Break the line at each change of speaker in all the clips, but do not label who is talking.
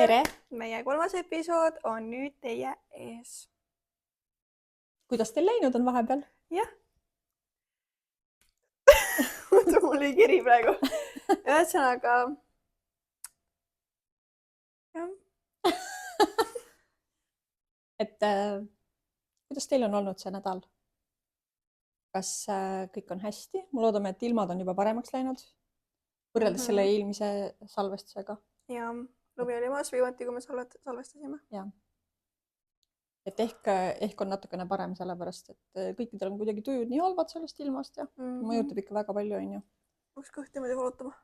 Tere!
Meie 3. episood on nüüd teie ees.
Kuidas teil läinud on vahepeal?
Jah. Mul oli kiri praegu. Ühesõnaga. Jah.
Kuidas teil on olnud see nädal? Kas kõik on hästi? Ma loodame, et ilmad on juba paremaks läinud võrreldes selle eelmise salvestusega.
Ja lumi oli maas viimati, kui me salvestasime.
Ja. Et ehk on natukene parem sellepärast, et kõikidel on kuidagi tujud nii halvad sellest ilmast ja mõjutab ikka väga palju, on ju.
Üks kõht niimoodi valutama.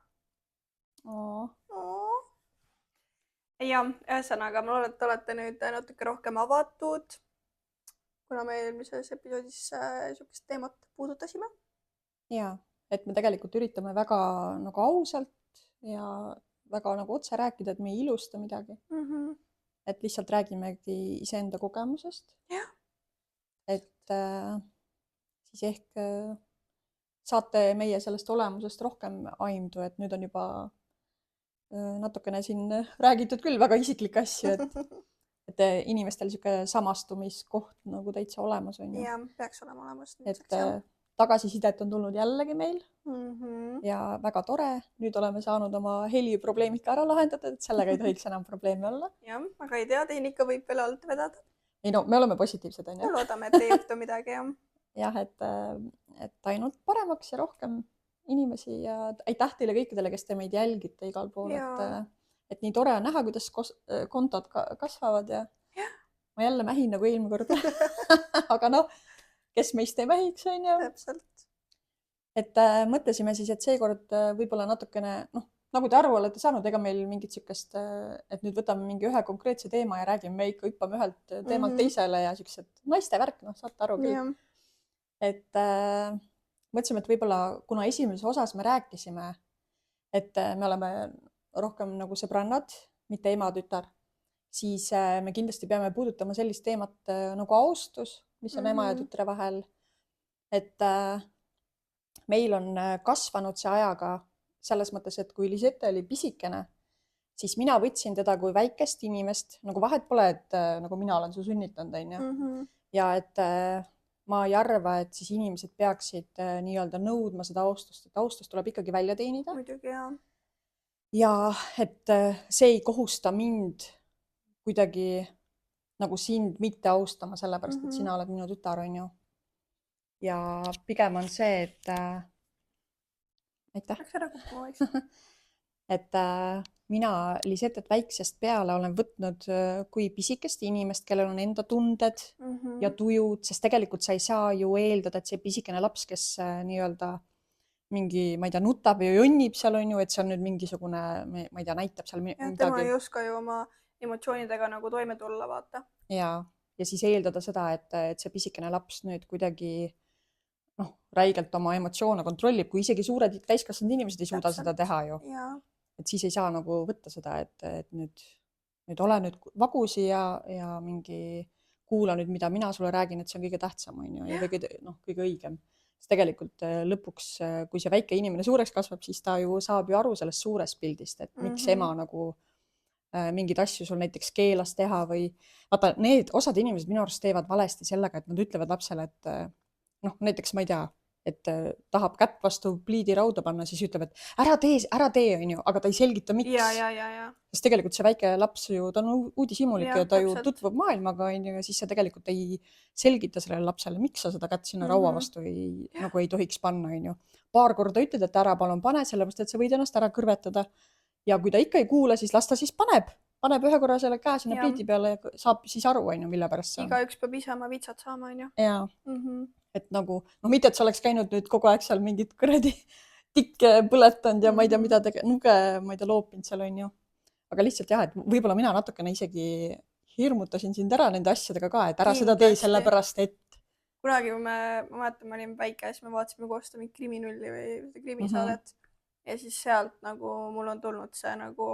Oo.
Ja, ühesõnaga, ma loodan, et olete nüüd natuke rohkem avatud, kuna me eelmises episoodis niisugust teemat puudutasime.
Ja, et me tegelikult üritame väga nagu ausalt ja väga nagu otse rääkida, et me ei ilusta midagi. Et lihtsalt räägimegi iseenda kogemusest.
Jah.
Et siis ehk saate meie sellest olemusest rohkem aimdu, et nüüd on juba natukene siin räägitud küll väga isiklikke asju, et inimestel niisugune samastumiskoht nagu täitsa olemas on ju.
Ja, peaks olema olemas.
Et tagasisidet on tulnud jällegi meil ja väga tore. Nüüd oleme saanud oma heliprobleemid ka ära lahendatud, et sellega ei tohiks enam probleemi olla.
Jah, aga ei tea, tehnika võib veel alt vedada.
Ei no, me oleme positiivsed, on ju.
Me loodame, et ei juhtu midagi, jah.
Jah, et ainult paremaks ja rohkem inimesi ja aitäh teile kõikidele, kes te meid jälgite igal pool. Et nii tore on näha, kuidas kontod kasvavad ja ma jälle mähin nagu eelmine kord. Aga noh, kes meist ei mähiks, on ju.
Täpselt.
Et mõtlesime siis, et seekord võib-olla natukene, nagu te aru olete saanud, ega meil mingit siukest, et nüüd võtame mingi ühe konkreetse teema ja räägime, me ikka hüppame ühelt teemalt teisele ja siuksed naiste värk, saate aru küll. Et mõtlesime, et võib-olla, kuna esimeses osas me rääkisime, et me oleme rohkem nagu sõbrannad, mitte ema-tütar, siis me kindlasti peame puudutama sellist teemat nagu austus, mis on ema ja tütre vahel. Et meil on kasvanud see ajaga selles mõttes, et kui Lisette oli pisikene, siis mina võtsin teda kui väikest inimest, nagu vahet pole, et nagu mina olen su sünnitanud, on ju. Ja et ma ei arva, et siis inimesed peaksid nii-öelda nõudma seda austust, et austust tuleb ikkagi välja teenida.
Muidugi, jah.
Ja et see ei kohusta mind kuidagi nagu sind mitte austama, sellepärast, et sina oled minu tütar, on ju. Ja pigem on see, et aitäh.
Läks ära kukkuma vaikselt.
Et mina Lisettet väiksest peale olen võtnud kui pisikest inimest, kellel on enda tunded ja tujud, sest tegelikult sa ei saa ju eeldada, et see pisikene laps, kes nii-öelda mingi, ma ei tea, nutab ja jonnib seal, on ju, et see on nüüd mingisugune, ma ei tea, näitab seal midagi.
Tema ei oska ju oma emotsioonidega nagu toime tulla, vaata.
Ja siis eeldada seda, et see pisikene laps nüüd kuidagi räigelt oma emotsioone kontrollib, kui isegi suured täiskasvanud inimesed ei suuda seda teha ju. Et siis ei saa nagu võtta seda, et nüüd ole nüüd vagusi ja mingi kuula nüüd, mida mina sulle räägin, et see on kõige tähtsam, on ju, ja kõige õigem. Sest tegelikult lõpuks, kui see väike inimene suureks kasvab, siis ta ju saab ju aru sellest suurest pildist, et miks ema nagu mingeid asju sul näiteks keelas teha või vaata, need osad inimesed minu arust teevad valesti sellega, et nad ütlevad lapsele, et näiteks ma ei tea, et tahab kätt vastu pliidirauda panna, siis ütleb, et ära tee, on ju, aga ta ei selgita, miks.
Ja.
Sest tegelikult see väike laps ju, ta on uudishimulik ja ta ju tutvub maailmaga, on ju, ja siis sa tegelikult ei selgita sellele lapsele, miks sa seda kätt sinna raua vastu nagu ei tohiks panna, on ju. Paar korda ütled, et ära palun pane, sellepärast, et sa võid ennast ära kõrvetada. Ja kui ta ikka ei kuula, siis las ta siis paneb ühe korra selle käe sinna pliidi peale ja saab siis aru, on ju, mille pärast see on.
Igaüks peab ise oma vitsad saama, on ju.
Ja. Et nagu, mitte, et sa oleks käinud nüüd kogu aeg seal mingit kuradi tikke põletanud ja ma ei tea, mida nuge, ma ei tea, loopinud seal, on ju. Aga lihtsalt jah, et võib-olla mina natukene isegi hirmutasin sind ära nende asjadega ka, et ära seda tee sellepärast, et
kunagi, ma mäletan, ma olin väike, siis me vaatasime koos mingit kriminulli või krimisaadet ja siis sealt nagu mul on tulnud see nagu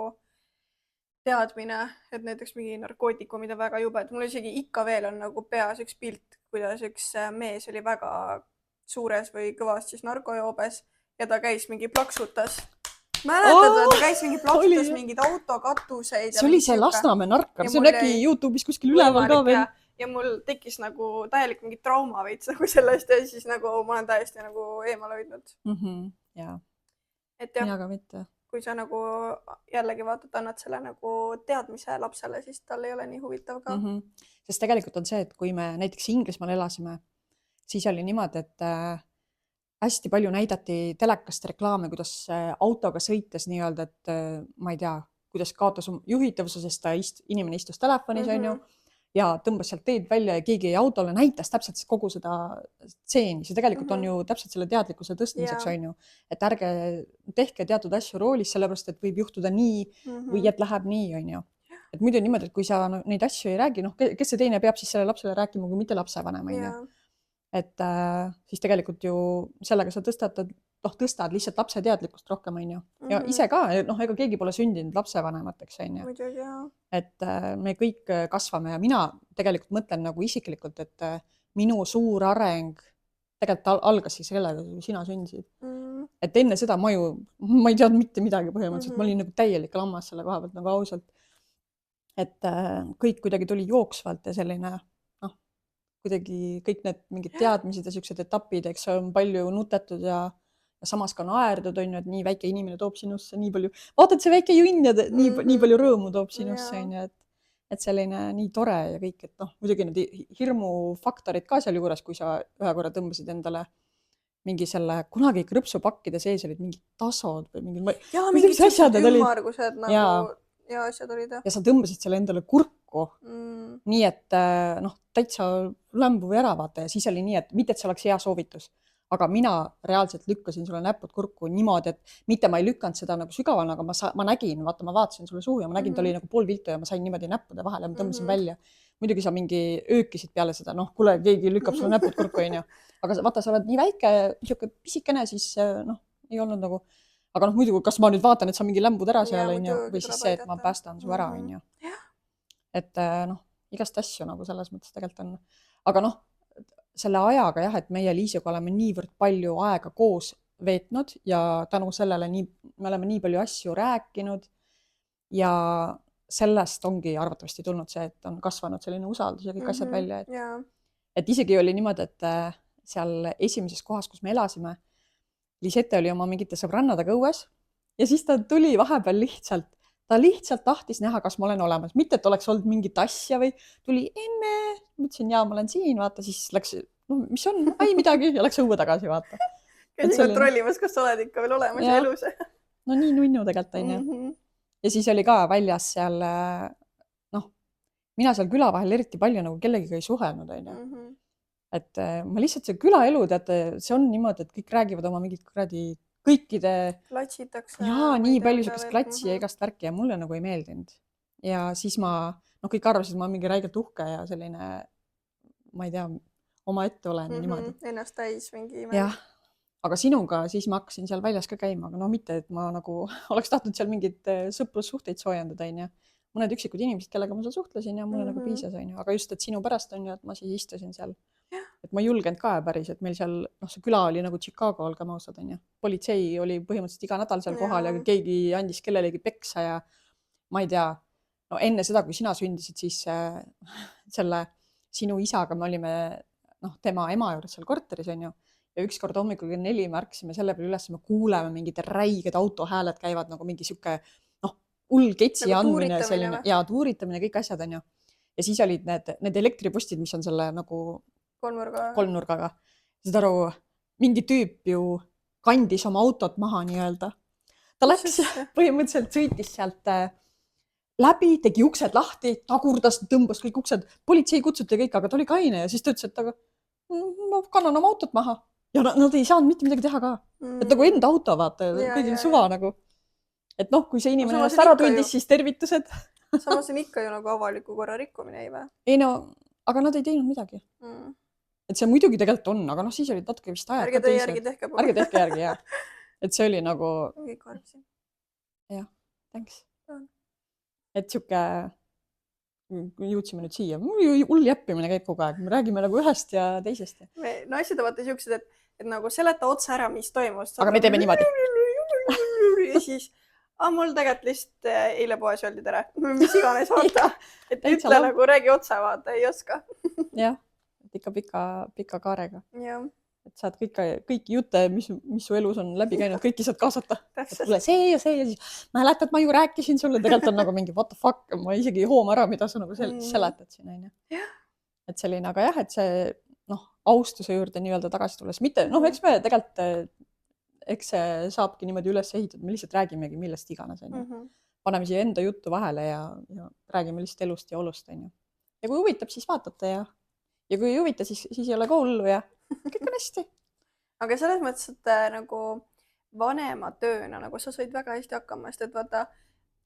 teadmine, et näiteks mingi narkootikumid on väga jubed. Mul isegi ikka veel on nagu peas üks pilt, kuidas üks mees oli väga suures või kõvast siis narkojoobes ja ta käis mingi plaksutas mäletad, ta käis mingi
oli
plaksutas
jah.
mingid autokatuseid
See oli see Lasnamäe narkar, see on äkki YouTube'is kuskil üleval ka veel.
ja mul tekkis nagu täielik mingi trauma veits nagu sellest ja siis nagu ma olen täiesti nagu eemale hoidnud.
Jaa,
Et jah,
mina ka mitte.
kui sa nagu jällegi vaatad, annad selle nagu teadmise lapsele, siis tal ei ole nii huvitav ka.
Sest tegelikult on see, et kui me näiteks Inglismaal elasime, siis oli niimoodi, et hästi palju näidati telekast reklaame, kuidas autoga sõites nii-öelda, et ma ei tea, kuidas kaotas juhitavuse, sest inimene istus telefonis, on ju, ja tõmbas sealt teed välja ja keegi autole näitas täpselt kogu seda stseeni. See tegelikult on ju täpselt selle teadlikkuse tõstmiseks, on ju, et ärge tehke teatud asju roolis, sellepärast, et võib juhtuda nii või et läheb nii, on ju. Et muidu niimoodi, et kui sa neid asju ei räägi, kes see teine peab siis selle lapsele rääkima, kui mitte lapsevanem, on ju. Et siis tegelikult ju sellega sa tõstad lihtsalt lapse teadlikkust rohkem, on ju. Ja ise ka, ega keegi pole sündinud lapsevanemateks, on ju. Et me kõik kasvame ja mina tegelikult mõtlen nagu isiklikult, et minu suur areng tegelikult algas siis sellega, kui sina sündisid. Et enne seda ma ei teadnud mitte midagi põhimõtteliselt, ma olin nagu täielik lammas selle koha pealt nagu ausalt. Et kõik kuidagi tuli jooksvalt ja selline kuidagi kõik need mingid teadmised ja sellised etapid, eks on palju nutetud ja samas ka naerdud, on ju, et nii väike inimene toob sinusse nii palju, vaatad see väike junn ja nii palju rõõmu toob sinusse, on ju, et selline nii tore ja kõik, et muidugi need hirmufaktorid ka seal juures, kui sa ühe korra tõmbasid endale mingi selle, kunagi krõpsupakkide sees olid mingid tasod või
mingid asjad ümmargused nagu ja asjad olid.
Ja sa tõmbasid selle endale kurku, nii et täitsa lämbu või ära vaata ja siis oli nii, et mitte, et see oleks hea soovitus, aga mina reaalselt lükkasin sulle näpud kurku niimoodi, et mitte ma ei lükanud seda nagu sügavana, aga ma nägin, vaata, ma vaatasin sulle suhu ja ma nägin, ta oli nagu poolviltu ja ma sain niimoodi näppude vahele ja ma tõmbasin välja. Muidugi sa mingi öökisid peale seda, kuule, keegi lükkab sulle näpud kurku, on ju. Aga vaata, sa oled nii väike, niisugune pisikene, siis ei olnud nagu, aga muidugi, kas ma nüüd vaatan, et sa mingi lämbud ära seal, on ju, või siis see, et ma päästan su ära, on ju. Et igast asju nagu selles mõttes tegelikult on. Aga selle ajaga jah, et meie Liisiga oleme niivõrd palju aega koos veetnud ja tänu sellele me oleme nii palju asju rääkinud ja sellest ongi arvatavasti tulnud see, et on kasvanud selline usaldus ja kõik asjad välja. Et isegi oli niimoodi, et seal esimeses kohas, kus me elasime, Liisette oli oma mingite sõbrannadega õues ja siis ta tuli vahepeal lihtsalt tahtis näha, kas ma olen olemas. Mitte, et oleks olnud mingit asja või tuli emme, mõtlesin, jaa, ma olen siin, vaata, siis läks, mis on, ei midagi, ja läks õue tagasi, vaata.
Käsi kontrollimas, kas sa oled ikka veel olemas ja elus.
No nii nunnu tegelikult, on ju. Ja siis oli ka väljas seal, mina seal küla vahel eriti palju nagu kellegiga ei suhelnud, on ju. Et ma lihtsalt see külaelu, teate, see on niimoodi, et kõik räägivad oma mingid kõikide
klatsitakse.
Jaa, nii palju sellist klatsi ja igast värki ja mulle nagu ei meeldinud. Ja siis kõik arvasid, ma mingi räigelt uhke ja selline, ma ei tea, oma ette olen niimoodi.
Ennast täis mingi.
Jah, aga sinuga siis ma hakkasin seal väljas ka käima, aga mitte, et ma nagu oleks tahtnud seal mingid sõprussuhteid soojendada, on ju. Mõned üksikud inimesed, kellega ma seal suhtlesin ja mulle nagu piisas, on ju. Aga just, et sinu pärast on ju, et ma siis istusin seal. Et ma ei julgenud ka päris, et meil seal, see küla oli nagu Chicago, olgem ausad, on ju. Politsei oli põhimõtteliselt iga nädal seal kohal ja keegi andis kellelegi peksa ja ma ei tea, enne seda, kui sina sündisid, siis selle sinu isaga me olime tema ema juures seal korteris, on ju. Ja ükskord hommikul kell 4 me ärkasime selle peale üles, me kuuleme mingid räiged autohääled käivad nagu mingi siuke hull ketsi
nagu
andmine selline, ja tuuritamine, kõik asjad, on ju. Ja siis olid need elektripostid, mis on selle nagu kolmnurgaga. Saad aru, mingi tüüp ju kandis oma autot maha nii-öelda. Ta läks, põhimõtteliselt sõitis sealt läbi, tegi uksed lahti, tagurdas, tõmbas kõik uksed, politsei kutsuti kõik, aga ta oli kaine ja siis ta ütles, et ma kannan oma autot maha. Ja nad ei saanud mitte midagi teha ka. Et nagu enda auto, vaata, kõigil suva nagu. Et kui see inimene ennast ära tundis, siis tervitused.
Samas on ikka ju nagu avaliku korra rikkumine, ei või?
Ei aga nad ei teinud midagi. Et see muidugi tegelikult on, aga siis olid natuke vist ajad.
Ärge teie järgi tehke.
Ärge tehke järgi, jah. Et see oli nagu...
Kõik arvasin.
Jah, thanks. Et siuke... Jõudsime nüüd siia. Hull jäppimine käib kogu aeg. Me räägime nagu ühest ja teisest.
No asjad vaata siuksed, et nagu seleta otsa ära, mis toimus.
Aga me teeme niimoodi.
ja siis mul tegelikult lihtsalt eile poes öeldi tere, mis iganes vaata, et
Täitsa
ütle
lav.
nagu räägi otse vaata, ei oska.
jah, et ikka pika kaarega.
jah,
Et saad kõiki jutte, mis su elus on läbi käinud, kõiki saad kaasata. Et
täpselt.
kuule, see ja siis mäletad, ma ju rääkisin sulle, tegelikult on nagu mingi what the fuck, ma isegi ei hooma ära, mida sa nagu seletad siin, onju. Et selline, aga jah, et see austuse juurde nii-öelda tagasi tulles, mitte, eks me tegelikult, eks see saabki niimoodi üles ehitada, me lihtsalt räägimegi millest iganes, onju. Paneme siia enda juttu vahele ja räägime lihtsalt elust ja olust, onju. Ja kui huvitab, siis vaatate ja kui ei huvita, siis ei ole ka hullu ja kõik on hästi.
aga selles mõttes, et nagu vanema tööna nagu sa said väga hästi hakkama, sest et vaata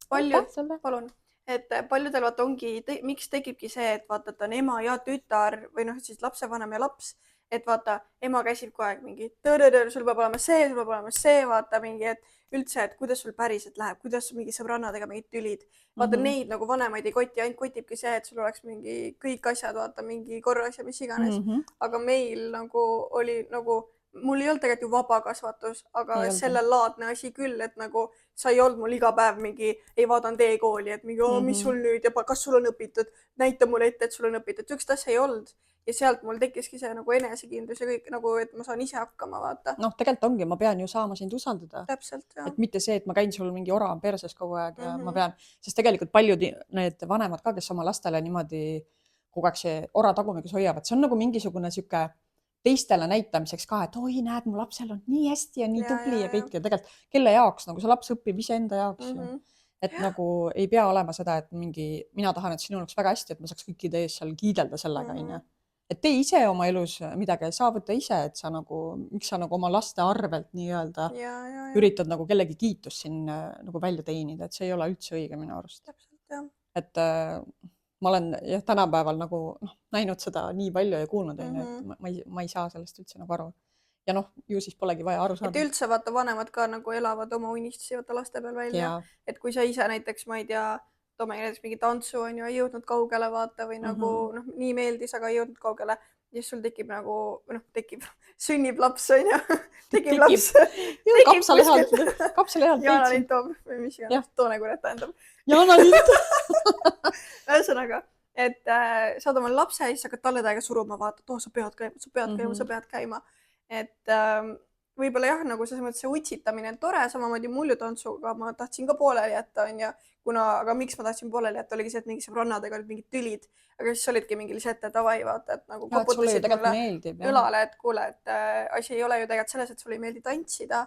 palun, et paljudel vaata ongi, miks tekibki see, et vaata, et on ema ja tütar või siis lapsevanem ja laps, et vaata, ema käsib kogu aeg mingi sul peab olema see, vaata mingi, et üldse, et kuidas sul päriselt läheb, kuidas mingi sõbrannadega mingid tülid. Vaata neid nagu vanemaid ei koti, ainult kotibki see, et sul oleks mingi kõik asjad, vaata mingi korras ja mis iganes. Aga meil nagu oli nagu, mul ei olnud tegelikult ju vaba kasvatus, aga selle laadne asi küll, et nagu sa ei olnud mul iga päev mingi, ei vaadanud e-kooli, et mingi, mis sul nüüd ja kas sul on õpitud, näita mulle ette, et sul on õpitud, sihukest asja ei olnud. Ja sealt mul tekkiski see nagu enesekindlus ja kõik nagu, et ma saan ise hakkama, vaata.
Tegelikult ongi, ma pean ju saama sind usaldada.
Täpselt, jah.
Et mitte see, et ma käin sul mingi ora perses kogu aeg ja ma pean, sest tegelikult paljud need vanemad ka, kes oma lastele niimoodi kogu aeg see ora tagumikus hoiavad, see on nagu mingisugune sihuke teistele näitamiseks ka, et oi, näed, mu lapsel on nii hästi ja nii tubli ja kõik ja tegelikult kelle jaoks, nagu see laps õpib iseenda jaoks ju. Et nagu ei pea olema seda, et mingi, mina tahan, et sinul oleks väga hästi, et ma saaks kõikide ees seal kiidelda sellega, onju. Et tee ise oma elus midagi, saavuta ise, et sa nagu, miks sa nagu oma laste arvelt nii-öelda üritad nagu kellegi kiitust siin nagu välja teenida, et see ei ole üldse õige minu arust.
Täpselt, jah.
Et ma olen tänapäeval nagu näinud seda nii palju ja kuulnud, et ma ei saa sellest üldse nagu aru. Ja ju siis polegi vaja aru saada.
Et üldse vaata vanemad ka nagu elavad oma unistusi vaata laste peal välja. Et kui sa ise näiteks, ma ei tea, toome näiteks mingi tantsu on ju, ei jõudnud kaugele vaata või nagu nii meeldis, aga ei jõudnud kaugele. Ja sul tekib nagu, sünnib laps on ju. Tekib laps.
Kapsalehalt.
Jaana Lind toob või mis iganes, Toone Kuret tähendab.
Jaana Lind.
Ühesõnaga, et saad oma lapse ja siis hakkad talle täiega suruma, vaata, et sa pead käima. Et võib-olla jah, nagu selles mõttes see utsitamine on tore, samamoodi muljutantsuga ma tahtsin ka pooleli jätta, on ju, aga miks ma tahtsin pooleli jätta, oligi see, et mingi sõbrannadega olid mingid tülid, aga siis olidki mingi lihtsalt davai, vaata, et nagu koputasid mulle õlale, et kuule, et asi ei ole ju tegelikult selles, et sulle ei meeldi tantsida,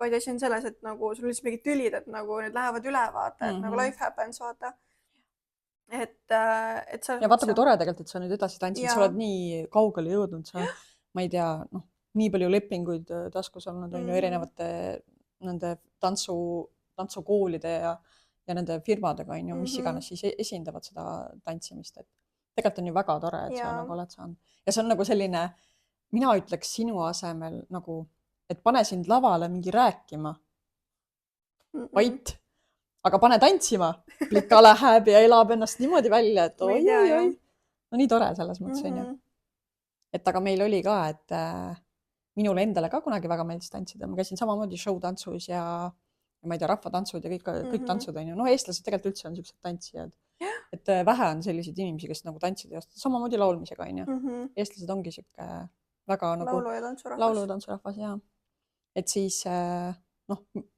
vaid asi on selles, et nagu sul on lihtsalt mingid tülid, et nagu need lähevad üle, vaata, et nagu life happens, vaata. Et
ja vaata, kui tore tegelikult, et sa nüüd edasi tantsid, sa oled nii kaugele jõudnud, sa, ma ei tea, nii palju lepinguid taskus olnud, on ju erinevate nende tantsukoolide ja nende firmadega, on ju, mis iganes siis esindavad seda tantsimist. Et tegelikult on ju väga tore, et sa nagu oled saanud. Ja see on nagu selline, mina ütleks sinu asemel nagu, et pane sind lavale mingi rääkima. Vait, aga pane tantsima. Plika läheb ja elab ennast niimoodi välja, et oi. No nii tore selles mõttes, on ju. Et aga meil oli ka, et minule endale ka kunagi väga meeldis tantsida. Ma käisin samamoodi show-tantsus ja ma ei tea, rahvatantsud ja kõik tantsud on ju. Eestlased tegelikult üldse on sellised tantsijad. Et vähe on selliseid inimesi, kes nagu tantsida ei osta. Samamoodi laulmisega on ju. Eestlased ongi siuke väga nagu laulu- ja tantsurahvas, jah. Et siis,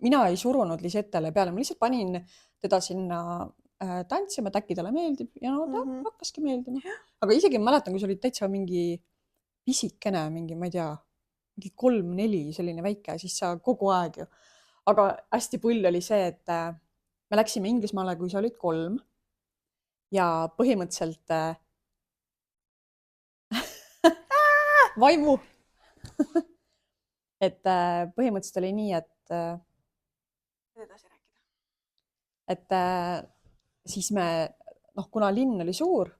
mina ei surunud Lisettele peale. Ma lihtsalt panin teda sinna tantsima, et äkki talle meeldib ja ta hakkaski meeldima. Aga isegi ma mäletan, kui see oli täitsa mingi pisikene, mingi, ma ei tea, mingi 3-4 selline väike, siis sa kogu aeg ju. Aga hästi pull oli see, et me läksime Inglismaale, kui sa olid 3 ja põhimõtteliselt vaimu. Et põhimõtteliselt oli nii, et siis me, kuna linn oli suur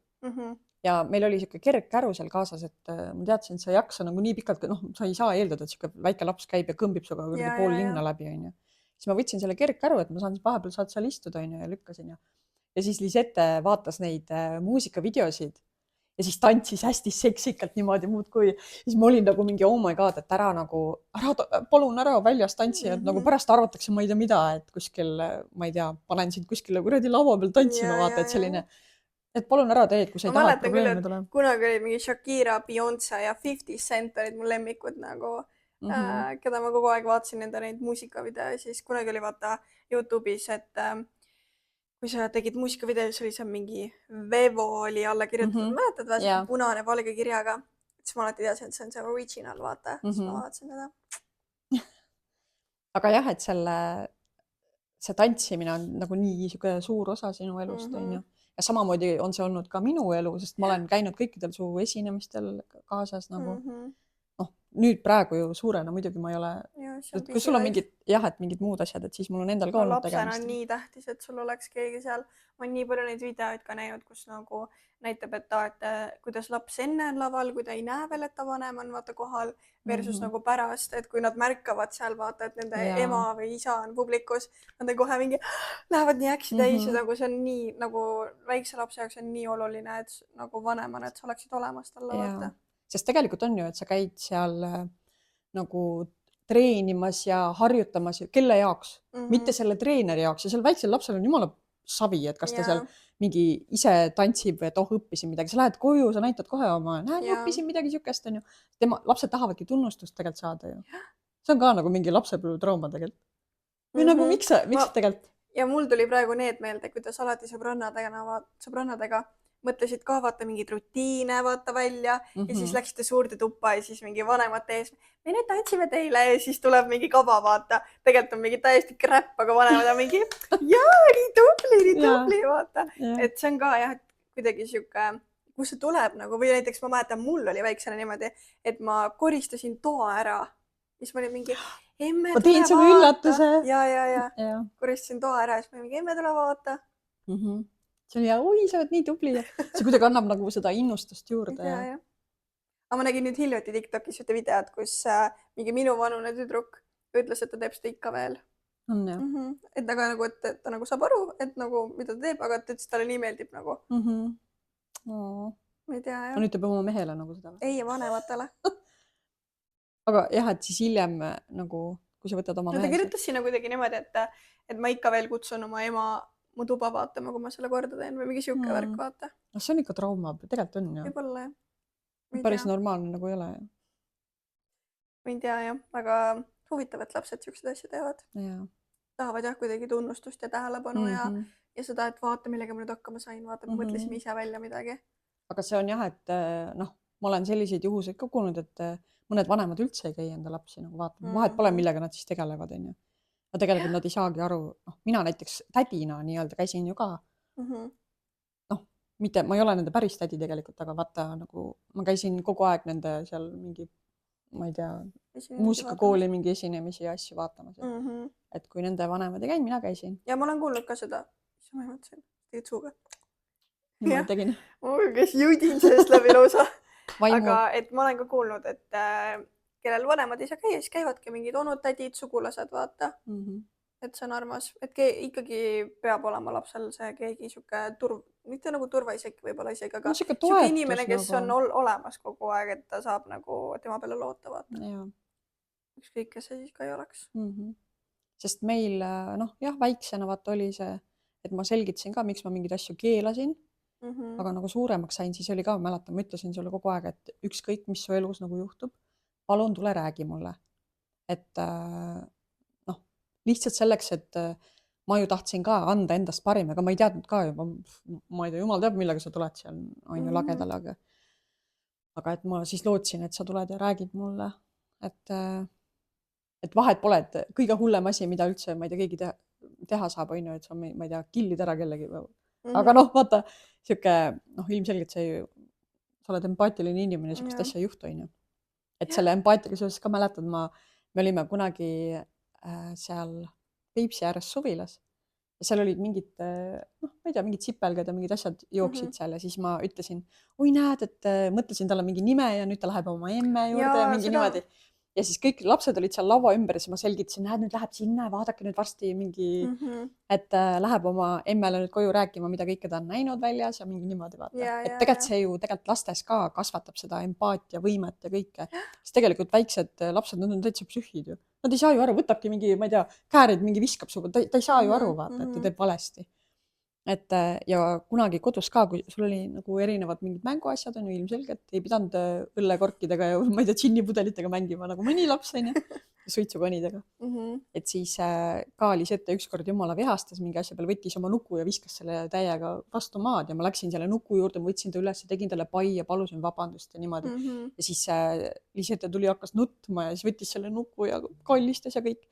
ja meil oli siuke kergkäru seal kaasas, et ma teadsin, et sa ei jaksa nagu nii pikalt, sa ei saa eeldada, et siuke väike laps käib ja kõmbib suga pool linna läbi, on ju. Siis ma võtsin selle kergkäru, et ma saan vahepeal saad seal istuda, on ju, ja lükkasin ja siis Lisette vaatas neid muusikavideosid ja siis tantsis hästi seksikalt niimoodi muudkui. Siis ma olin nagu mingi oh my god, et ära nagu, palun ära väljas tantsi, et nagu pärast arvatakse, ma ei tea mida, et kuskil, ma ei tea, panen sind kuskile kuradi laua peal tantsima, vaata, et selline, et palun ära tee, et kui sa ei taha, et probleeme tuleb.
Kunagi oli mingi Shakira, Beyonce ja 50 Cent olid mu lemmikud nagu, keda ma kogu aeg vaatasin nende neid muusikavideo, siis kunagi oli vaata Youtube'is, et kui sa tegid muusikavideo, siis oli seal mingi Vevo oli alla kirjutatud, mäletad või, see punane valge kirjaga, siis ma alati teadsin, et see on see original, vaata, siis ma vaatasin seda.
Aga jah, et see tantsimine on nagu nii suur osa sinu elust, on ju. Ja samamoodi on see olnud ka minu elu, sest ma olen käinud kõikidel su esinemistel kaasas nagu, noh, nüüd praegu ju suurena muidugi ma ei ole, et kui sul on mingid, jah, et mingid muud asjad, et siis mul on endal ka olnud tegemist.
Lapsena on nii tähtis, et sul oleks keegi seal, ma olen nii palju neid videoid ka näinud, kus nagu näitab, et kuidas laps enne on laval, kui ta ei näe veel, et ta vanem on vaata kohal versus nagu pärast, et kui nad märkavad seal vaata, et nende ema või isa on publikus, nad on kohe mingi, lähevad nii äksi täis ja nagu see on nii, nagu väikse lapse jaoks on nii oluline, et nagu vanemana, et sa oleksid olemas talle vaata.
Sest tegelikult on ju, et sa käid seal nagu treenimas ja harjutamas, kelle jaoks, mitte selle treeneri jaoks ja seal väiksel lapsel on jumala savi, et kas ta seal mingi ise tantsib või et õppisin midagi, sa lähed koju, sa näitad kohe oma, näed, õppisin midagi sihukest, on ju. Lapsed tahavadki tunnustust tegelikult saada ju. See on ka nagu mingi lapsepõlve trauma tegelikult. Või nagu miks tegelikult?
Ja mul tuli praegu need meelde, kuidas alati sõbrannadega mõtlesid ka vaata mingeid rutiine vaata välja ja siis läksite suurde tuppa ja siis mingi vanemate ees, me nüüd tantsime teile ja siis tuleb mingi kaba vaata, tegelikult on mingi täiesti crap, aga vanemad on mingi nii tubli vaata. Et see on ka jah, et kuidagi sihuke, kus see tuleb nagu või näiteks ma mäletan, mul oli väiksena niimoodi, et ma koristasin toa ära, siis ma olin mingi emme
ma teen sulle üllatuse.
Ja. Koristasin toa ära ja siis ma olin mingi emme tule vaata.
See oli oi, sa oled nii tubli. See kuidagi annab nagu seda innustust juurde.
Ja. Aga ma nägin nüüd hiljuti TikTokis ühte videot, kus mingi minu vanune tüdruk ütles, et ta teeb seda ikka veel.
On jah.
Et aga nagu, et ta nagu saab aru, et nagu mida ta teeb, aga ta ütles, talle nii meeldib nagu. Ma ei tea, jah.
Nüüd teeb oma mehele nagu seda?
Ei, vanematele.
Aga jah, et siis hiljem nagu, kui sa võtad oma
mehe. Ta kirjutas sinna kuidagi niimoodi, et ma ikka veel kutsun oma ema mu tuba vaatama, kui ma selle korda teen või mingi siuke värk vaata.
No see on ikka trauma, tegelikult on ju.
Võib-olla jah.
Päris normaalne nagu ei ole.
Ma ei tea jah, aga huvitav, et lapsed siuksed asja teevad. Tahavad jah kuidagi tunnustust ja tähelepanu ja seda, et vaata, millega ma nüüd hakkama sain, vaata, me mõtlesime ise välja midagi.
Aga see on jah, et noh, ma olen selliseid juhuseid ka kuulnud, et mõned vanemad üldse ei käi enda lapsi nagu vaatama. Vahet pole, millega nad siis tegelevad, on ju. Ja tegelikult nad ei saagi aru, mina näiteks tädina nii-öelda käisin ju ka, mitte, ma ei ole nende päris tädi tegelikult, aga vaata nagu ma käisin kogu aeg nende seal mingi, ma ei tea, muusikakooli mingi esinemisi ja asju vaatamas. Et kui nende vanemad ei käinud, mina käisin.
Ja ma olen kuulnud ka seda, mis ma mõtlesin, tegid suuga.
Ma tegin.
Kes jõudin sellest läbi lausa. Aga et ma olen ka kuulnud, et kellel vanemad ei saa käia, siis käivadki mingid onud, tädid, sugulased, vaata. Et see on armas. Et ikkagi peab olema lapsel see keegi siuke mitte nagu turvaisik võib-olla isegi, aga siuke inimene, kes on olemas kogu aeg, et ta saab nagu tema peale loota, vaata. Ükskõik, kes see siis ka ei oleks.
Sest meil, jah, väiksena vaata oli see, et ma selgitasin ka, miks ma mingid asju keelasin, aga nagu suuremaks sain, siis oli ka, mäletan, ma ütlesin sulle kogu aeg, et ükskõik, mis su elus nagu juhtub, palun tule räägi mulle. Et lihtsalt selleks, et ma ju tahtsin ka anda endast parim, aga ma ei teadnud ka juba, ma ei tea, jumal teab, millega sa tuled seal, on ju lagedal, aga et ma siis lootsin, et sa tuled ja räägid mulle, et vahet pole, et kõige hullem asi, mida üldse, ma ei tea, keegi teha saab, on ju, et sa, ma ei tea, killid ära kellegi, aga vaata, siuke, ilmselgelt sa oled empaatiline inimene, siukest asja ei juhtu, on ju. Et selle empaatiaga seoses ka mäletad, me olime kunagi seal Peipsi ääres suvilas ja seal olid mingid, ma ei tea, mingid sipelgad ja mingid asjad jooksid seal ja siis ma ütlesin, oi näed, et mõtlesin talle mingi nime ja nüüd ta läheb oma emme juurde ja mingi niimoodi. ja siis kõik lapsed olid seal laua ümber ja siis ma selgitasin, näed, nüüd läheb sinna ja vaadake nüüd varsti mingi, et läheb oma emmele nüüd koju rääkima, mida kõike ta on näinud väljas ja mingi niimoodi vaata.
Ja,
Et
ja,
tegelikult
ja.
see ju tegelikult lastes ka kasvatab seda empaatiavõimet ja kõike. Sest tegelikult väiksed lapsed, nad on täitsa psühhid ju. Nad ei saa ju aru, võtabki mingi, ma ei tea, käärid mingi viskab sugu, ta ei saa ju aru vaata, et ta teeb valesti. Et ja kunagi kodus ka, kui sul oli nagu erinevad mingid mänguasjad on ju ilmselgelt, ei pidanud õllekorkidega ja ma ei tea, džinnipudelitega mängima nagu mõni laps on ju, suitsukonidega. Et siis ka Lisette ükskord jumala vihastas mingi asja peale, võttis oma nuku ja viskas selle täiega vastu maad ja ma läksin selle nuku juurde, ma võtsin ta üles ja tegin talle pai ja palusin vabandust ja niimoodi. Ja siis Lisette tuli, hakkas nutma ja siis võttis selle nuku ja kallistas ja kõik,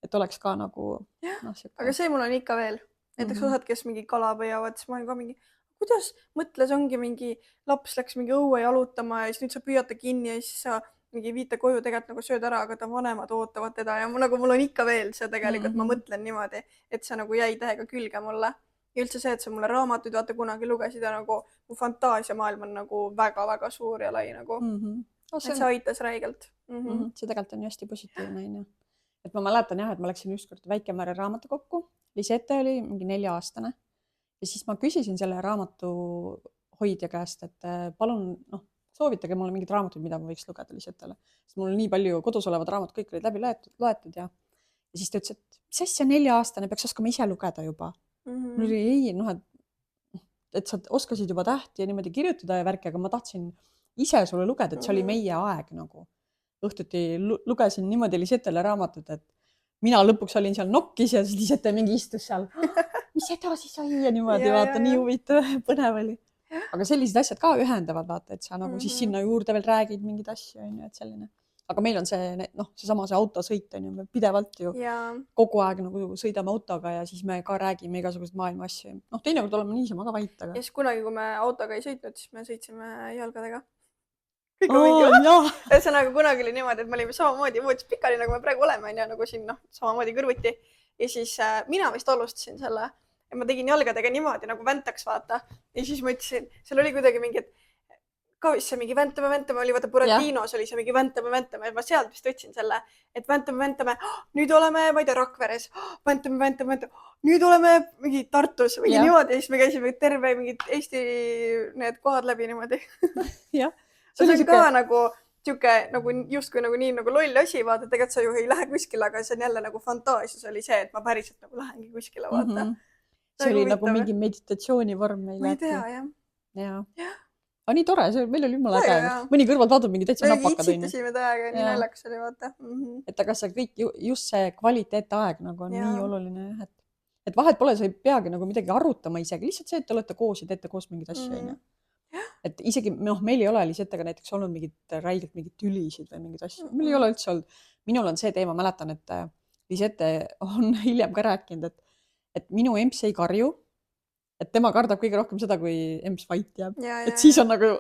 et oleks ka nagu
Aga see mul on ikka veel. Näiteks osad, kes mingi kala püüavad, siis ma olen ka mingi, kuidas mõtles, ongi mingi laps läks mingi õue jalutama ja siis nüüd sa püüad ta kinni ja siis sa mingi viite koju tegelikult nagu sööd ära, aga ta vanemad ootavad teda ja nagu mul on ikka veel see tegelikult, ma mõtlen niimoodi, et see nagu jäi tähega külge mulle. Ja üldse see, et sa mulle raamatuid vaata kunagi lugesid ja nagu mu fantaasiamaailm on nagu väga-väga suur ja lai nagu. Et see aitas räigelt.
See tegelikult on hästi positiivne, on ju. Et ma mäletan jah, et ma läksin ükskord Väike-Mere raamatukokku. Lisette oli mingi 4-aastane ja siis ma küsisin selle raamatu hoidja käest, et palun soovitage mulle mingid raamatud, mida ma võiks lugeda Lisettele. Sest mul nii palju kodus olevad raamatud, kõik olid läbi loetud ja siis ta ütles, et mis asja 4-aastane peaks oskama ise lugeda juba. Mul oli ei, et sa oskasid juba tähti ja niimoodi kirjutada ja värki, aga ma tahtsin ise sulle lugeda, et see oli meie aeg nagu. Õhtuti lugesin niimoodi Lisettele raamatut, et mina lõpuks olin seal nokkis ja siis Lisette mingi istus seal. Mis edasi sai ja niimoodi vaata, nii huvitav, põnev oli. Aga sellised asjad ka ühendavad vaata, et sa nagu siis sinna juurde veel räägid mingid asju, et selline. Aga meil on seesama see autosõit on ju, pidevalt ju kogu aeg nagu sõidame autoga ja siis me ka räägime igasugused maailma asju. Teinekord oleme niisama ka vait.
Ja siis kunagi, kui me autoga ei sõitnud, siis me sõitsime jalgadega. Ühesõnaga kunagi oli niimoodi, et me olime samamoodi voodis pikali, nagu me praegu oleme, nagu siin samamoodi kõrvuti. Ja siis mina vist alustasin selle ja ma tegin jalgadega niimoodi nagu väntaks vaata. Ja siis ma ütlesin, seal oli kuidagi mingi, et ka vist see mingi väntame, oli vaata Buratinos oli see mingi väntame. Ja ma sealt vist võtsin selle, et väntame. Nüüd oleme, ma ei tea, Rakveres. Väntame. Nüüd oleme mingi Tartus või niimoodi. Ja siis me käisime terve mingid Eesti need kohad läbi niimoodi.
Jah.
See on ka nagu siuke nagu justkui nagu nii nagu loll asi, vaata, tegelikult sa ju ei lähe kuskile, aga see on jälle nagu fantaasias oli see, et ma päriselt nagu lähengi kuskile, vaata.
See oli nagu mingi meditatsioonivorm meil.
Ma ei tea, jah.
Aga nii tore, meil oli jumala äge. Mõni kõrvalt vaatab mingi täitsa napakad.
Me itsitasime täiega, nii naljakas oli, vaata.
Et aga see kõik, just see kvaliteetaeg nagu on nii oluline, et vahet pole, sa ei peagi nagu midagi arutama isegi, lihtsalt see, et te olete koos ja teete koos mingid asju. Et isegi meil ei ole Lisettega näiteks olnud räigelt mingid tülisid või mingid asju. Meil ei ole üldse olnud. Minul on see teema, mäletan, et Lisette on hiljem ka rääkinud, et minu emps ei karju, et tema kardab kõige rohkem seda, kui emps vait jääb. Et siis on nagu,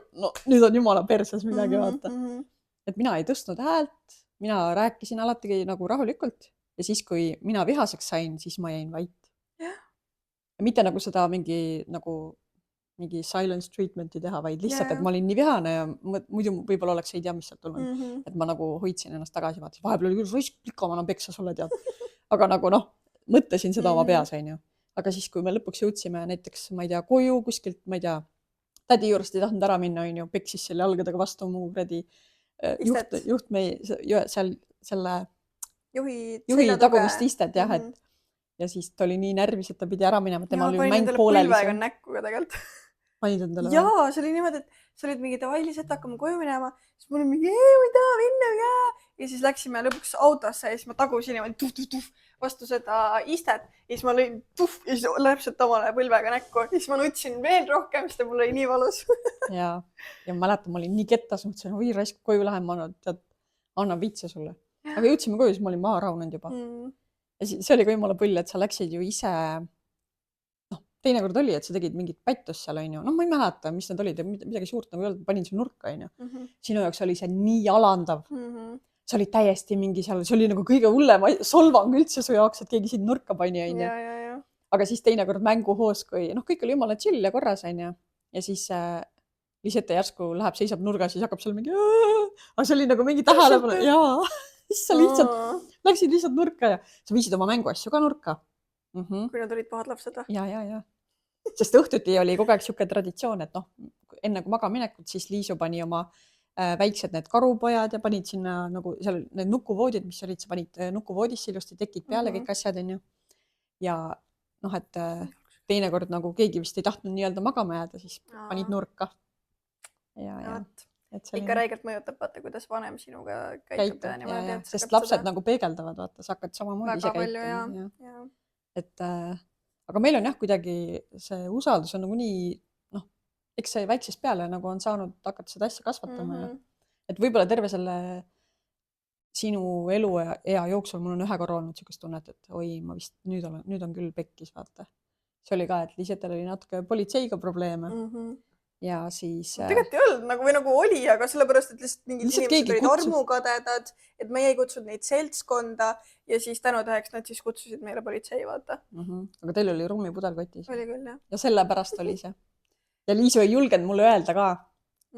nüüd on jumala perses midagi vaata. Et mina ei tõstnud häält, mina rääkisin alati nagu rahulikult ja siis, kui mina vihaseks sain, siis ma jäin vait. Ja mitte nagu seda mingi silence treatmenti teha, vaid lihtsalt, et ma olin nii vihane ja muidu võib-olla oleks ei tea, mis sealt tulnud. Et ma nagu hoidsin ennast tagasi, vaatasin, vahepeal oli küll raisk plikka, ma enam peksa sulle tead. Aga nagu mõtlesin seda oma peas, on ju. Aga siis, kui me lõpuks jõudsime näiteks, ma ei tea, koju kuskilt, ma ei tea, tädi juurest ei tahtnud ära minna, on ju, peksis selle jalgadega vastu mu kuradi juht seal selle juhi tagumist istet, jah, et ja siis ta oli nii närvis, et ta pidi ära minema, tema oli mäng pooleli.
Põlvega näkku ka tegelikult.
Panid endale või?
Jaa, see oli niimoodi, et sa olid mingi tavaliselt hakkama koju minema, siis mul oli mingi, ma ei taha minna, ja siis läksime lõpuks autosse ja siis ma tagusin niimoodi vastu seda istet ja siis ma lõin ja siis läpselt omale põlvega näkku ja siis ma nutsin veel rohkem, sest mul oli nii valus.
Ja mäletan, ma olin nii kettas, mõtlesin, oi raisk, koju lähen, ma annan vitse sulle. Aga jõudsime koju, siis ma olin maha raunenud juba. Ja see oli ka jumala põll, et sa läksid ju ise teinekord oli, et sa tegid mingit pättust seal, on ju. Ma ei mäleta, mis need olid, midagi suurt nagu ei olnud, panin su nurka, on ju. Sinu jaoks oli see nii alandav. See oli täiesti mingi seal, see oli nagu kõige hullem solvang üldse su jaoks, et keegi sind nurka pani, on ju. Aga siis teinekord mänguhoos, kui kõik oli jumala chill ja korras, on ju. Ja siis Lisette järsku läheb, seisab nurgas, siis hakkab seal mingi, aga see oli nagu mingi tähelepanu. Jaa. siis sa lihtsalt läksid lihtsalt nurka ja sa viisid oma mänguasju ka nurka.
Kui nad olid pahad lapsed või?
Ja. Sest õhtuti oli kogu aeg siuke traditsioon, et noh, enne kui magaminekut, siis Liisu pani oma väiksed need karupojad ja panid sinna nagu seal need nukuvoodid, mis olid, sa panid nukuvoodisse ilusti tekid peale kõik asjad, onju. Ja noh, et teinekord nagu keegi vist ei tahtnud nii-öelda magama jääda, siis panid nurka. Ja.
Ikka räigelt mõjutab, vaata, kuidas vanem sinuga käitub.
Sest lapsed nagu peegeldavad, vaata, sa hakkad samamoodi ise
käituma.
Et aga meil on jah, kuidagi see usaldus on nagu nii, noh, eks see väiksest peale nagu on saanud hakata seda asja kasvatama ja et võib-olla terve selle sinu elu ea jooksul mul on ühe korra olnud siukest tunnet, et oi, ma vist nüüd on küll pekkis, vaata. See oli ka, et Liisetel oli natuke politseiga probleeme ja siis
tegelikult ei olnud nagu oli, aga sellepärast, et lihtsalt mingid inimesed olid armukadedad, et meie ei kutsunud neid seltskonda ja siis tänutäheks nad siis kutsusid meile politsei, vaata.
Aga teil oli rummipudel kotis.
Oli küll, jah.
Ja sellepärast oli see. Ja Liisu ei julgenud mulle öelda ka.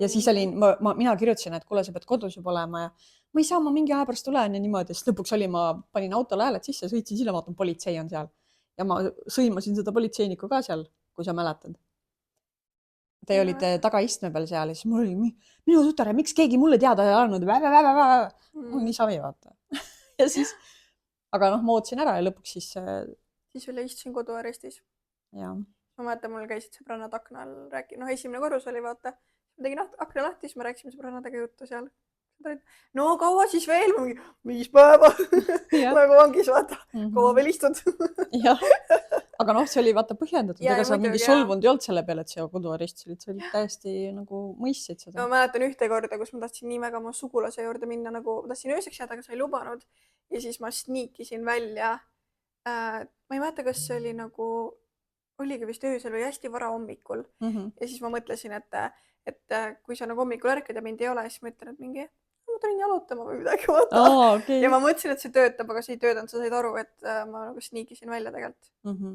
Ja siis olin, mina kirjutasin, et kuule, sa pead kodus juba olema ja ma ei saa, ma mingi aja pärast tulen ja niimoodi. Siis lõpuks ma panin autole hääled sisse, sõitsin sinna, vaatan, politsei on seal. Ja ma sõimasin seda politseinikku ka seal, kui sa mäletad. Te olite tagaistme peal seal ja siis mul oli minu tütar ja miks keegi mulle teada ei andnud. Mul nii savi, vaata. Ja siis, aga noh, ma ootasin ära ja lõpuks siis...
Siis üle istusin koduarestis.
Ja.
Ma mäletan, mul käisid sõbrannad akna all rääkima. Noh, esimene korrus oli, vaata. Ma tegin akna lahti, siis me rääkisime sõbrannadega juttu seal. No kaua siis veel? 5 päeva. Nagu vangis, vaata. Kaua veel istud.
Jah. Aga noh, see oli vaata põhjendatud. Ega sa mingi solvunud ei olnud selle peale, et see koduarestis olid. See oli täiesti nagu mõistsid seda.
Ma mäletan ühte korda, kus ma tahtsin nii väga oma sugulase juurde minna, nagu ma tahtsin ööseks jääda, aga sa ei lubanud. Ja siis ma sniikisin välja. Ma ei mäleta, kas see oli nagu, oligi vist öösel või hästi vara hommikul. Ja siis ma mõtlesin, et kui sa nagu hommikul ärkad ja mind ei ole, siis ma ütlen, et mingi, ma tulin jalutama või midagi. Ja ma mõtlesin, et see töötab, aga see ei töötanud. Sa said aru, et ma nagu sniikisin välja tegelikult.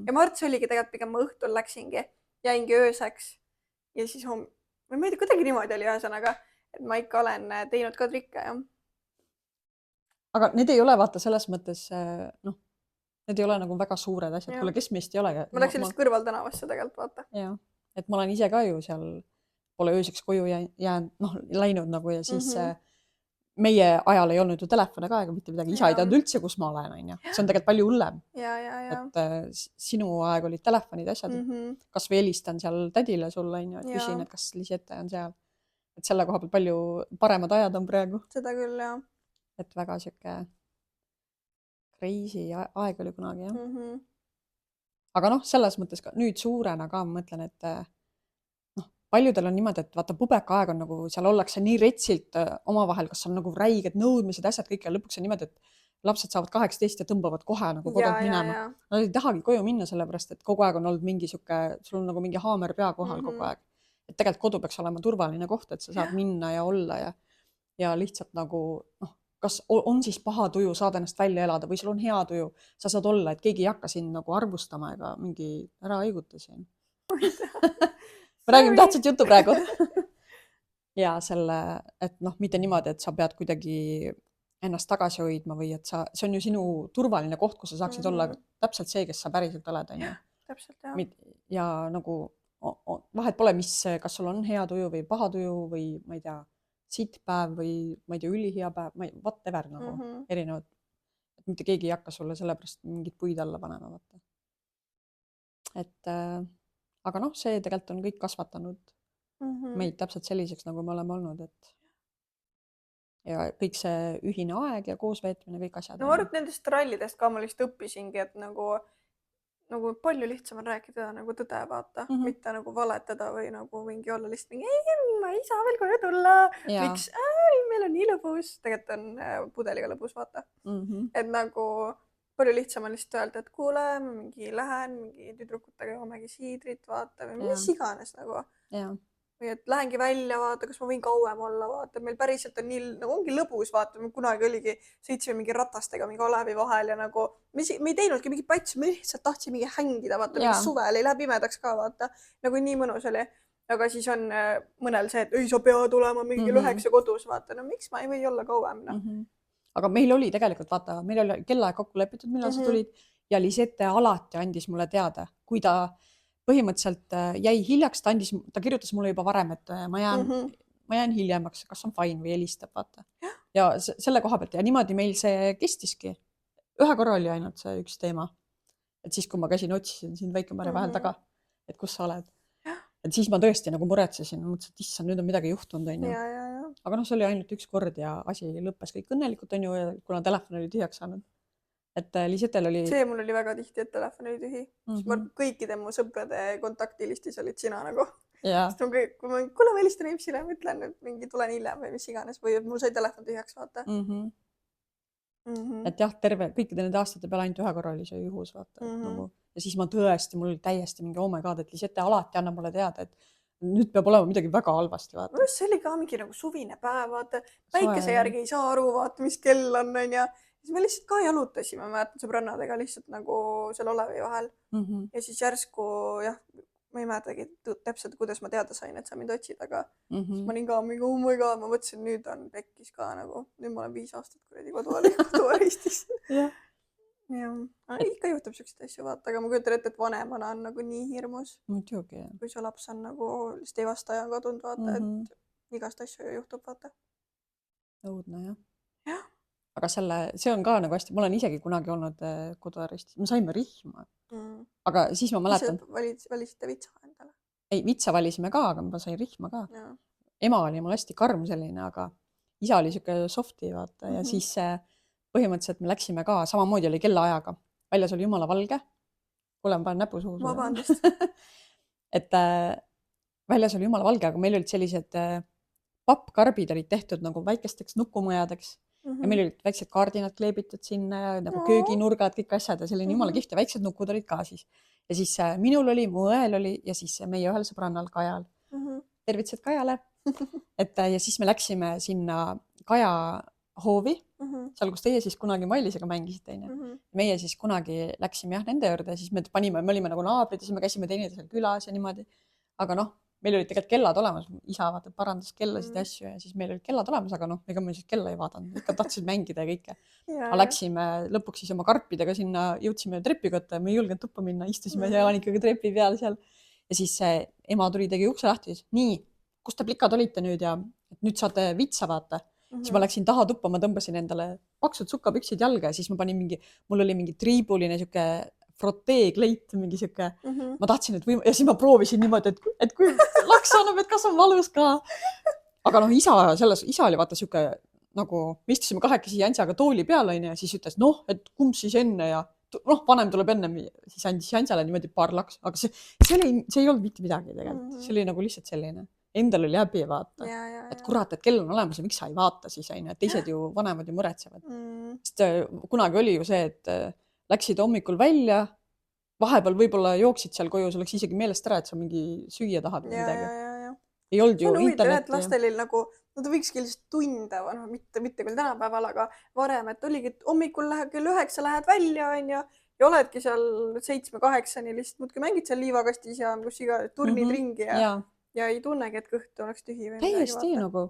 Ja Marts oligi tegelikult pigem ma õhtul läksingi, jäingi ööseks. Ja siis ma ei tea, kuidagi niimoodi oli ühesõnaga, et ma ikka olen teinud ka trikke, jah.
Aga need ei ole vaata selles mõttes, noh, need ei ole nagu väga suured asjad. Kuule, kes meist ei ole?
Ma läksin lihtsalt kõrvaltänavasse tegelikult, vaata.
Jah, et ma olen ise ka ju seal pole ööseks koju jäänud, noh, läinud nagu ja siis meie ajal ei olnud ju telefone ka ega mitte midagi. Isa ei teadnud üldse, kus ma olen, on ju. See on tegelikult palju hullem. Et sinu aeg olid telefonid asjad. Kas või helistan seal tädile sulle, on ju, et küsin, et kas Liisette on seal. Et selle koha peal palju paremad ajad on praegu.
Seda küll, jah.
Et väga siuke crazy aeg oli kunagi, jah. Aga noh, selles mõttes ka nüüd suurena ka ma mõtlen, et noh, paljudel on niimoodi, et vaata pubeka aeg on nagu, seal ollakse nii retsilt omavahel, kas on nagu räiged nõudmised, asjad kõik ja lõpuks on niimoodi, et lapsed saavad 18 ja tõmbavad kohe nagu kodult minema. Nad ei tahagi koju minna sellepärast, et kogu aeg on olnud mingi siuke, sul on nagu mingi haamer pea kohal kogu aeg. Et tegelikult kodu peaks olema turvaline koht, et sa saad minna ja olla ja lihtsalt nagu, noh, kas on siis paha tuju, saad ennast välja elada või sul on hea tuju, sa saad olla, et keegi ei hakka sind nagu arvustama ega mingi ära õiguta siin. Me räägime tähtsat juttu praegu. Ja selle, et noh, mitte niimoodi, et sa pead kuidagi ennast tagasi hoidma või et see on ju sinu turvaline koht, kus sa saaksid olla täpselt see, kes sa päriselt oled.
Täpselt, jah.
Ja nagu vahet pole, kas sul on hea tuju või paha tuju või ma ei tea, sittpäev või ma ei tea, ülihea päev, whatever nagu erinevad. Et mitte keegi ei hakka sulle sellepärast mingid puid alla panema. Vaata. Et aga noh, see tegelikult on kõik kasvatanud meid täpselt selliseks, nagu me oleme olnud. Ja kõik see ühine aeg ja koosveetmine, kõik asjad.
No ma arvan, et nendest rallidest ka ma lihtsalt õppisingi, et nagu palju lihtsam on rääkida nagu tõde, vaata. Mitte nagu valetada või nagu mingi olla lihtsalt mingi, ei, ma ei saa veel koju tulla. Miks? Meil on nii lõbus. Tegelikult on pudeliga lõbus, vaata. Et nagu palju lihtsam on lihtsalt öelda, et kuule, ma mingi lähen, mingi tüdrukutega joomegi siidrit, vaata. Või mis iganes nagu. Või et lähengi välja, vaata, kas ma võin kauem olla, vaata. Meil päriselt on nii, nagu ongi lõbus, vaata. Me kunagi oligi, sõitsime mingi ratastega mingi Olevi vahel ja nagu me ei teinudki mingi pats, me lihtsalt tahtsime mingi hängida, vaata. Mingi suvel ei lähe pimedaks ka, vaata. Nagu nii mõnus oli. Aga siis on mõnel see, et ei, sa pead olema mingi 9 kodus, vaata. No miks ma ei või olla kauem?
aga meil oli tegelikult, vaata, meil oli kellaaeg kokku lepitud, millal sa tulid ja Lisette alati andis mulle teada, kui ta põhimõtteliselt jäi hiljaks, ta kirjutas mulle juba varem, et ma jään hiljemaks, kas on fine või helistab, vaata. Ja selle koha pealt ja niimoodi meil see kestiski. Ühe korra oli ainult see üks teema. Et siis, kui ma käisin, otsisin sind Väike-Maarja vahel taga, et kus sa oled. Et siis ma tõesti nagu muretsesin, mõtlesin, et issand, nüüd on midagi juhtunud, on ju. Aga noh, see oli ainult üks kord ja asi lõppes kõik õnnelikult, on ju, ja kuna telefon oli tühjaks saanud. Et Lisetel oli...
See mul oli väga tihti, et telefon oli tühi. Kõikide mu sõprade kontaktilistis olid sina nagu. Sest kui ma kuule helistan Ipsile, ma ütlen, et mingi tulen hiljem või mis iganes või mul sai telefon tühjaks, vaata.
Et jah, kõikide nende aastate peale ainult ühe korra oli see juhus, vaata. Ja siis ma tõesti, mul oli täiesti mingi oh my god, et Lisette alati annab mulle teada, et nüüd peab olema midagi väga halvasti, vaata.
See oli ka mingi nagu suvine päev, vaata. Päikese järgi ei saa aru, vaata, mis kell on ja siis me lihtsalt ka jalutasime, ma mäletan sõbrannadega lihtsalt nagu seal Olevi vahel. Ja siis järsku, jah, ma ei mäletagi täpselt, kuidas ma teada sain, et sa mind otsid, aga siis ma olin ka mingi oh my god, ma mõtlesin, nüüd on pekkis ka nagu, nüüd ma olen 5 aastat kuradi koduaristis. Jah. Ikka juhtub selliseid asju, vaata, aga ma kujutan ette, et vanemana on nagu nii hirmus.
Muidugi.
Kui su laps on nagu lihtsalt ei vasta ja on kadunud, vaata, et igast asju juhtub, vaata.
Õudne, jah. Aga see on ka nagu hästi, ma olen isegi kunagi olnud koduaristis, me saime rihma. Aga siis ma mäletan...
Valisite vitsa endale?
Ei, vitsa valisime ka, aga ma sain rihma ka. Ema oli mul hästi karm selline, aga isa oli siuke softi, vaata, ja siis põhimõtteliselt me läksime ka, samamoodi oli kellaajaga. Väljas oli jumala valge. Kuule, ma panen näpu suhu.
Vabandust.
Et väljas oli jumala valge, aga meil olid sellised pappkarbid olid tehtud nagu väikesteks nukumõjadeks. Ja meil olid väiksed kardinad kleebitud sinna ja nagu kööginurgad, kõik asjad ja selline jumala kihvt ja väiksed nukud olid ka siis. Ja siis minul oli, mu õel oli ja siis meie ühel sõbrannal Kajal. Tervitused Kajale. Ja siis me läksime sinna Kaja hoovi, seal kus teie siis kunagi Mailisega mängisite. Meie siis kunagi läksime jah nende juurde ja siis me olime nagu naabrid ja siis me käisime teineteisel külas ja niimoodi. Aga noh, meil olid tegelikult kellad olemas, isa vaata parandas kellasid ja asju ja siis meil olid kellad olemas, aga noh, ega me siis kella ei vaadanud, ikka tahtsid mängida ja kõike. Aga läksime lõpuks siis oma karpidega sinna, jõudsime trepikotta ja me ei julgenud tuppa minna, istusime Jaanikaga trepi peal seal. Ja siis ema tuli, tegi ukse lahti, nii, kus te plikad olite nüüd ja nüüd saate vitsa vaata. Siis ma läksin taha tuppa, ma tõmbasin endale paksud sukkapüksid jalga ja siis ma panin mul oli mingi triibuline siuke frotee-kleit, mingi siuke, ma tahtsin, ja siis ma proovisin niimoodi, et kui laks annab, et kas on valus ka. Aga noh, isa oli vaata siuke, nagu me istusime kahekesi Jansaga tooli peal, ja siis ütles, noh, et kumb siis enne ja noh, vanem tuleb enne, siis andis Jansale niimoodi paar laks, aga see ei olnud mitte midagi tegelikult, see oli nagu lihtsalt selline. Endal oli häbi vaata, et kurat, et kell on olemas ja miks sa ei vaata siis, et teised ju vanemad ju muretsevad. Sest kunagi oli ju see, et läksid hommikul välja, vahepeal võib-olla jooksid seal koju, sul oleks isegi meelest ära, et sa mingi süüa tahad või midagi. Ei olnud ju internetti.
Lastel oli nagu, nad võikski lihtsalt tunde, mitte küll tänapäeval, aga varem, et oligi, et hommikul kell 9 lähed välja ja oledki seal 7-8 lihtsalt muudki mängid seal liivakastis ja kus iga turnid ringi ja ei tunnegi, et kõht oleks tühi.
Täiesti nagu,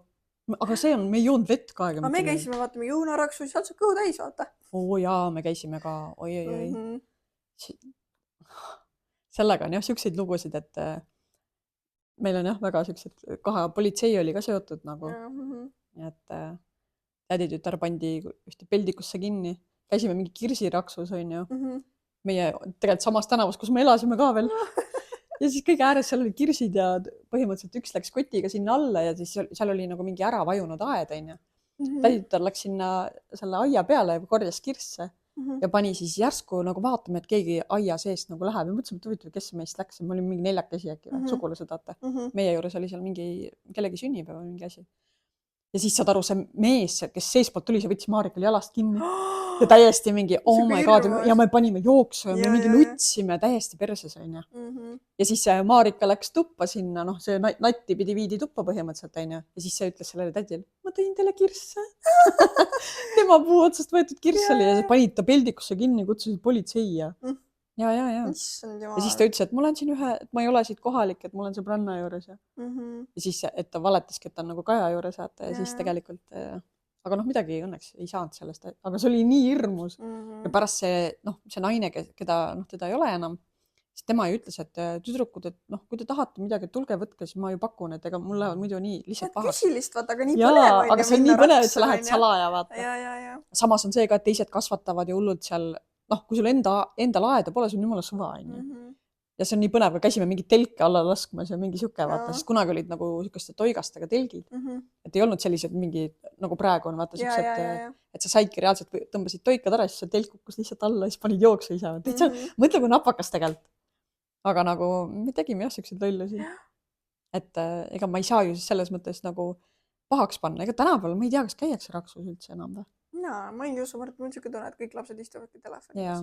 aga see on, me ei joonud vett ka.
Aga me käisime vaatame Jõunaraksu, sealt saab kõhu täis vaata.
Oo jaa, me käisime ka, oi. Sellega on jah siukseid lugusid, et meil on jah väga siuksed, politsei oli ka seotud nagu. Et täditütar pandi ühte peldikusse kinni. Käisime mingi Kirsiraksus, on ju. Meie tegelikult samas tänavas, kus me elasime ka veel. Ja siis kõige ääres seal olid kirsid ja põhimõtteliselt üks läks kotiga sinna alla ja siis seal oli nagu mingi ära vajunud aed, on ju. Täditütar läks sinna selle aia peale ja korjas kirsse ja pani siis järsku nagu vaatame, et keegi aia seest nagu läheb ja mõtlesime, et huvitav, kes see meist läks. Me olime mingi 4 äkki või sugulased, vaata. Meie juures oli seal mingi kellegi sünnipäev või mingi asi. Ja siis saad aru, see mees, kes seespoolt tuli, see võttis Maarikal jalast kinni ja täiesti mingi, oh my god, ja me panime jooksu ja me mingi nutsime täiesti perses, on ju. Ja siis Maarika läks tuppa sinna, noh, see natti viidi tuppa põhimõtteliselt, on ju. Ja siis see ütles sellele tädil, ma tõin teile kirsse. Tema puu otsast võetud kirss oli ja panid ta peldikusse kinni, kutsusid politsei ja. Ja. Ja siis ta ütles, et mul on siin et ma ei ole siit kohalik, et mul on sõbranna juures. Ja siis, et ta valetaski, et ta on nagu Kaja juures, ja siis tegelikult aga noh, midagi õnneks ei saanud sellest, aga see oli nii hirmus. Ja pärast see naine, keda teda ei ole enam, siis tema ju ütles, et tüdrukud, et noh, kui te tahate midagi, tulge võtke, siis ma ju pakun, et ega mul lähevad muidu nii lihtsalt pahaks.
Küsilist, vaata, aga nii
Jaa,
põnev on
aga see on nii põnev, et sa lähed salaja, vaata.
Ja.
Samas on see ka, et teised kasvatavad ja hullult seal, noh, kui sul enda laeda pole, sul jumala suva, ja see on nii põnev, käisime mingi telke alla laskmas ja mingi siuke, vaata, sest kunagi olid nagu siukeste toigastega telgid, et ei olnud sellised mingi, nagu praegu on, vaata, siuksed, et sa saidki reaalselt, tõmbasid toikad ära, siis see telk kukkus lihtsalt alla, siis panid jooksu ise. Mõtle, kui napakas tegelikult. Aga nagu me tegime jah, siukseid lollusi. Et ega ma ei saa ju selles mõttes nagu pahaks panna. Ega tänapäeval ma ei tea, kas käiakse raksus üldse enam või?
Jaa, ma ei usu, mul siuke tunne, et kõik lapsed istuvadki telefonis.
Jaa.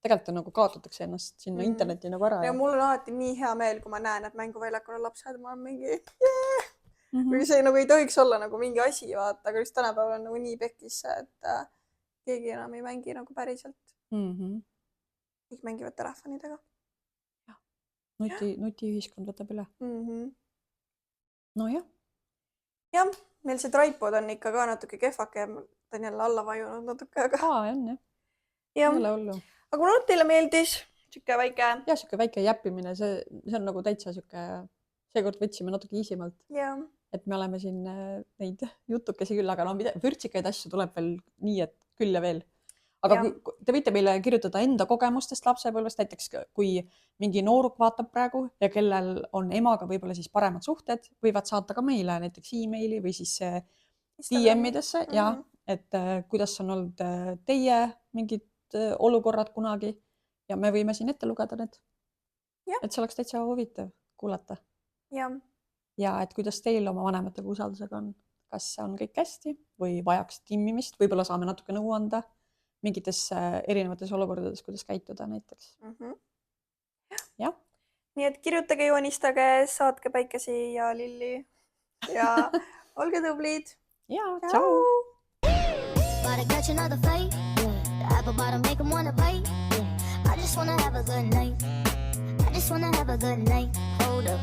Tegelikult on nagu kaotatakse ennast sinna interneti nagu ära.
Ja mul on alati nii hea meel, kui ma näen, et mänguväljakul on lapsed, ma olen mingi Või see nagu ei tohiks olla nagu mingi asi, vaata, aga just tänapäeval on nagu nii pekkis see, et keegi enam ei mängi nagu päriselt. Kõik mängivad telefonidega.
Nutiühiskond võtab üle. No jah.
Jah, meil see traipod on ikka ka natuke kehvake, ta on jälle alla vajunud natuke, aga...
on jah.
Jälle
hullu.
Aga mul teile meeldis siuke väike...
Jah, siuke väike jäppimine, see on nagu täitsa siuke... Seekord võtsime natuke iisimalt. Et me oleme siin neid jutukesi küll, aga no vürtsikaid asju tuleb veel nii, et küll ja veel. Aga te võite meile kirjutada enda kogemustest lapsepõlvest, näiteks kui mingi nooruk vaatab praegu ja kellel on emaga võib-olla siis paremad suhted, võivad saata ka meile näiteks e-maili või siis DM-idesse, et kuidas on olnud teie mingid olukorrad kunagi ja me võime siin ette lugeda need. Et see oleks täitsa huvitav kuulata. Ja et kuidas teil oma vanematega usaldusega on, kas on kõik hästi või vajaks timmimist, võib-olla saame natuke nõu anda mingites erinevates olukordades, kuidas käituda näiteks. Jah.
Nii et kirjutage, joonistage, saatke päikesi ja lilli ja olge tublid.
Ja, tšau!
Gotta catch another fight. The apple bottom make them wanna bite. I just wanna have a good night. I just wanna have a good night. Hold up.